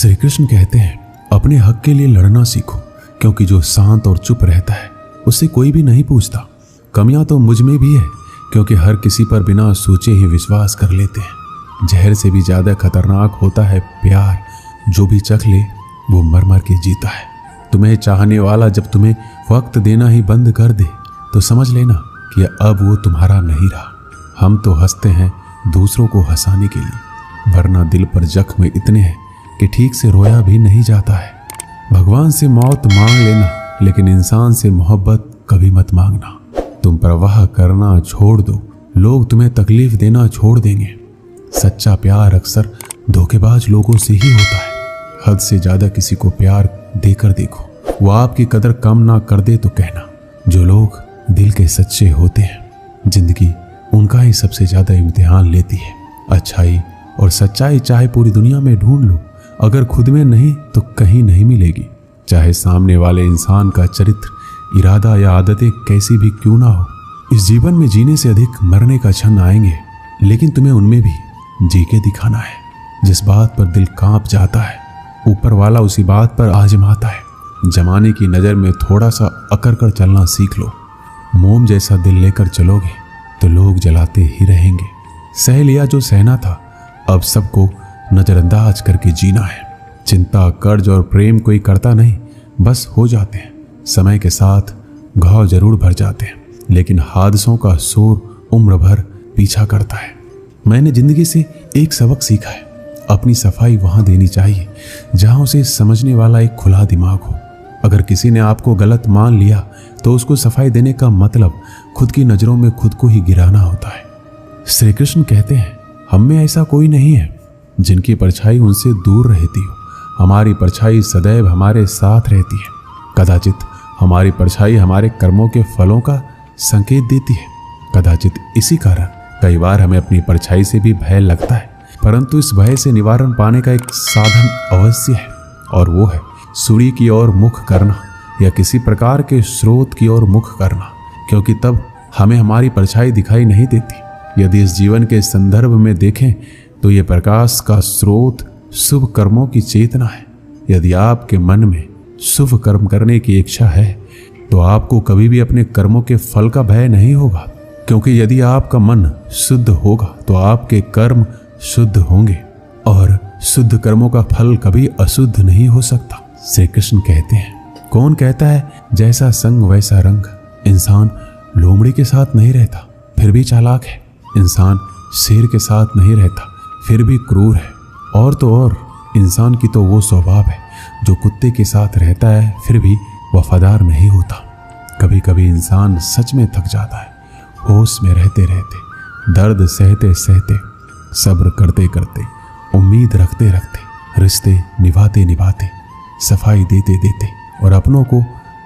श्री कृष्ण कहते हैं, अपने हक के लिए लड़ना सीखो, क्योंकि जो शांत और चुप रहता है उससे कोई भी नहीं पूछता। कमियां तो मुझ में भी है, क्योंकि हर किसी पर बिना सोचे ही विश्वास कर लेते हैं। जहर से भी ज्यादा खतरनाक होता है प्यार, जो भी चख ले वो मर मर के जीता है। तुम्हें चाहने वाला जब तुम्हें वक्त देना ही बंद कर दे तो समझ लेना कि अब वो तुम्हारा नहीं रहा। हम तो हंसते हैं दूसरों को हंसाने के लिए, वरना दिल पर जख्म इतने हैं कि ठीक से रोया भी नहीं जाता है। भगवान से मौत मांग लेना, लेकिन इंसान से मोहब्बत कभी मत मांगना। तुम परवाह करना छोड़ दो, लोग तुम्हें तकलीफ देना छोड़ देंगे। सच्चा प्यार अक्सर धोखेबाज लोगों से ही होता है। हद से ज्यादा किसी को प्यार देकर देखो, वो आपकी कदर कम ना कर दे तो कहना। जो लोग दिल के सच्चे होते हैं, जिंदगी उनका ही सबसे ज्यादा इम्तिहान लेती है। अच्छाई और सच्चाई चाहे पूरी दुनिया में ढूंढ लो, अगर खुद में नहीं तो कहीं नहीं मिलेगी। चाहे सामने वाले इंसान का चरित्र, इरादा या आदतें कैसी भी क्यों ना हो। इस जीवन में जीने से अधिक मरने का क्षण आएंगे, लेकिन तुम्हें उनमें भी जी के दिखाना है। जिस बात पर दिल कांप जाता है, ऊपर वाला उसी बात पर आजमाता है। जमाने की नज़र में थोड़ा सा अकड़ कर चलना सीख लो। मोम जैसा दिल लेकर चलोगे तो लोग जलाते ही रहेंगे। सह लिया जो सहना था, अब सबको नजरअंदाज करके जीना है। चिंता, कर्ज और प्रेम कोई करता नहीं, बस हो जाते हैं। समय के साथ घाव जरूर भर जाते हैं, लेकिन हादसों का शोर उम्र भर पीछा करता है। मैंने जिंदगी से एक सबक सीखा है, अपनी सफाई वहां देनी चाहिए जहां उसे समझने वाला एक खुला दिमाग हो। अगर किसी ने आपको गलत मान लिया तो उसको सफाई देने का मतलब खुद की नजरों में खुद को ही गिराना होता है। श्री कृष्ण कहते हैं, हम में ऐसा कोई नहीं है जिनकी परछाई उनसे दूर रहती हो। हमारी परछाई सदैव हमारे साथ रहती है। कदाचित हमारी परछाई हमारे कर्मों के फलों का संकेत देती है। कदाचित इसी कारण कई बार हमें अपनी परछाई से भी भय लगता है, परंतु इस भय से निवारण पाने का एक साधन अवश्य है, और वो है सूर्य की ओर मुख करना या किसी प्रकार के स्रोत की ओर मुख करना, क्योंकि तब हमें हमारी परछाई दिखाई नहीं देती। यदि इस जीवन के संदर्भ में देखें तो ये प्रकाश का स्रोत शुभ कर्मों की चेतना है। यदि आपके मन में शुभ कर्म करने की इच्छा है तो आपको कभी भी अपने कर्मों के फल का भय नहीं होगा, क्योंकि यदि आपका मन शुद्ध होगा तो आपके कर्म शुद्ध होंगे, और शुद्ध कर्मों का फल कभी अशुद्ध नहीं हो सकता। श्री कृष्ण कहते हैं, कौन कहता है जैसा संग वैसा रंग। इंसान लोमड़ी के साथ नहीं रहता फिर भी चालाक है। इंसान शेर के साथ नहीं रहता फिर भी क्रूर है। और तो और इंसान की तो वो स्वभाव है जो कुत्ते के साथ रहता है फिर भी वफादार नहीं होता। कभी कभी इंसान सच में थक जाता है, होश में रहते रहते, दर्द सहते सहते, सब्र करते करते, उम्मीद रखते रखते, रिश्ते निभाते निभाते, सफाई देते देते और अपनों को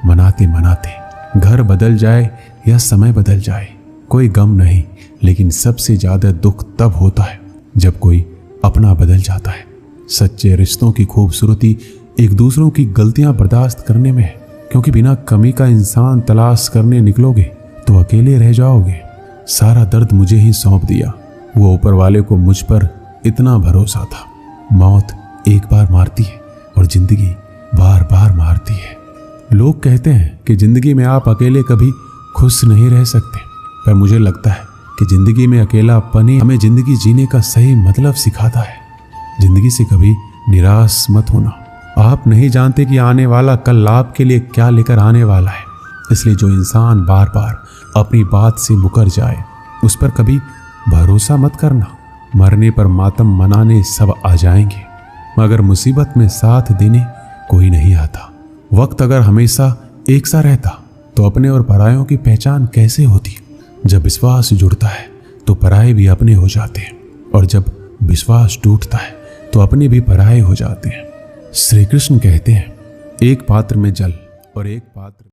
मनाते मनाते। घर बदल जाए या समय बदल जाए कोई गम नहीं, लेकिन सबसे ज्यादा दुख तब होता है जब कोई अपना बदल जाता है। सच्चे रिश्तों की खूबसूरती एक दूसरों की गलतियां बर्दाश्त करने में है, क्योंकि बिना कमी का इंसान तलाश करने निकलोगे तो अकेले रह जाओगे। सारा दर्द मुझे ही सौंप दिया, वो ऊपर वाले को मुझ पर इतना भरोसा था। मौत एक बार मारती है और जिंदगी बार बार मारती है। लोग कहते हैं कि जिंदगी में आप अकेले कभी खुश नहीं रह सकते, पर मुझे लगता है कि जिंदगी में अकेलापन ही हमें जिंदगी जीने का सही मतलब सिखाता है। जिंदगी से कभी निराश मत होना। आप नहीं जानते कि आने वाला कल आपके लिए क्या लेकर आने वाला है, इसलिए जो इंसान बार बार अपनी बात से मुकर जाए उस पर कभी भरोसा मत करना। मरने पर मातम मनाने सब आ जाएंगे, मगर मुसीबत में साथ देने कोई नहीं आता। वक्त अगर हमेशा एक सा रहता तो अपने और परायों की पहचान कैसे होती। जब विश्वास जुड़ता है तो पराये भी अपने हो जाते हैं, और जब विश्वास टूटता है तो अपने भी पराये हो जाते हैं। श्री कृष्ण कहते हैं, एक पात्र में जल और एक पात्र